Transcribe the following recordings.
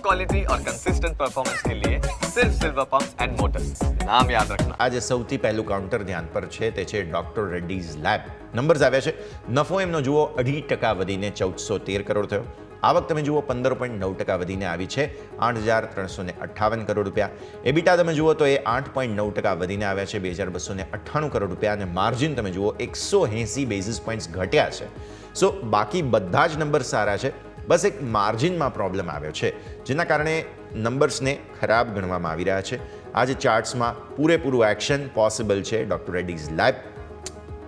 Quality और consistent performance के लिए सिर्फ सिल्वर पंप्स एंड मोटर्स, नाम याद रखना। આજે સૌથી પહેલું કાઉન્ટર ધ્યાન પર છે તે છે ડોક્ટર રેડ્ડીઝ લેબ. નંબર્સ આવ્યા છે. નફો એમનો જુઓ 2.5% વધીને 1413 કરોડ થયો. આવક તમે જુઓ 15.9% વધીને આવી છે 8,358 કરોડ રૂપિયા. એબિટા તમે જુઓ તો એ 8.9% વધીને આવ્યા છે 2,298 કરોડ રૂપિયા. અને માર્જિન તમે જુઓ 180 બેઝિસ પોઈન્ટ્સ ઘટ્યા છે. સો બાકી બધા જ નંબર સારા છે, બસ એક માર્જિનમાં પ્રોબ્લેમ આવ્યો છે, જેના કારણે નંબર્સને ખરાબ ગણવામાં આવી રહ્યા છે. આજે ચાર્ટ્સમાં પૂરેપૂરું એક્શન પોસિબલ છે ડૉક્ટર રેડ્ડીઝ લેબ.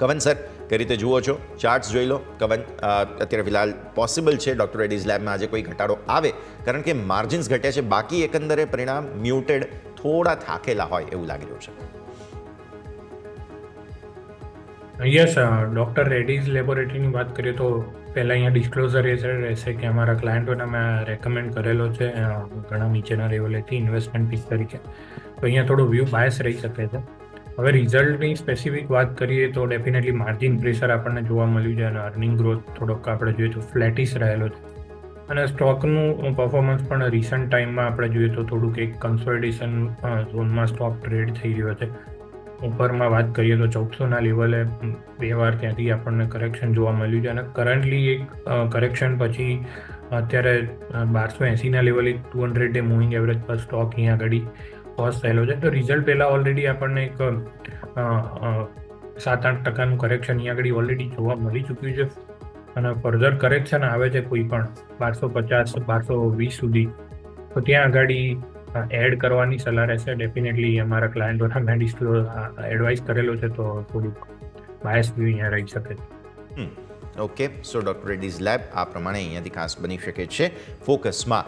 કવન સર, કઈ રીતે જુઓ છો? ચાર્ટ્સ જોઈ લો. કવન, અત્યારે ફિલહાલ પોસિબલ છે ડૉક્ટર રેડ્ડીઝ લેબમાં આજે કોઈ ઘટાડો આવે, કારણ કે માર્જિન્સ ઘટ્યા છે. બાકી એકંદરે પરિણામ મ્યુટેડ, થોડા થાકેલા હોય એવું લાગી રહ્યું છે. યસ, ડૉક્ટર રેડ્ડીઝ લેબોરેટરીની વાત કરીએ તો પહેલાં અહીંયા ડિસ્ક્લોઝર એ રહેશે કે અમારા ક્લાયન્ટોને અમે રેકમેન્ડ કરેલો છે ઘણા નીચેના લેવલેથી ઇન્વેસ્ટમેન્ટ પીસ તરીકે, તો અહીંયા થોડો વ્યૂ બાયસ રહી શકે છે. હવે રિઝલ્ટની સ્પેસિફિક વાત કરીએ તો ડેફિનેટલી માર્જિન પ્રેશર આપણને જોવા મળ્યું છે અને અર્નિંગ ગ્રોથ થોડોક આપણે જોઈએ તો ફ્લેટિશ રહેલો છે. અને સ્ટોકનું પરફોર્મન્સ પણ રિસન્ટ ટાઈમમાં આપણે જોઈએ તો થોડુંક એક કન્સોલિડેશન ઝોનમાં સ્ટોક ટ્રેડ થઈ રહ્યો છે. ઉપરમાં વાત કરીએ તો 1400ના લેવલે બે વાર ત્યાંથી આપણને કરેક્શન જોવા મળ્યું છે અને કરન્ટલી એક કરેક્શન પછી અત્યારે 1280ના લેવલે 200 ડે મૂવિંગ એવરેજ પર સ્ટોક અહીંયા આગળ પોઝ થયેલો છે. તો રિઝલ્ટ પહેલાં ઓલરેડી આપણને એક 7-8%નું કરેક્શન અહીંયા આગળ ઓલરેડી જોવા મળી ચૂક્યું છે અને ફર્ધર કરેક્શન આવે છે કોઈ પણ 1250-1220 સુધી, તો ત્યાં આગળ એડ કરવાની સલાહ રહેશે. ડેફિનેટલી અમારા ક્લાયન્ટોના મેં એડવાઇસ કરેલો છે, તો થોડુંક બાયસ વ્યૂ અહીંયા રહી શકે છે. ઓકે, સો ડૉક્ટર રેડ્ડીઝ લેબ આ પ્રમાણે અહીંયાથી ખાસ બની શકે છે ફોકસમાં.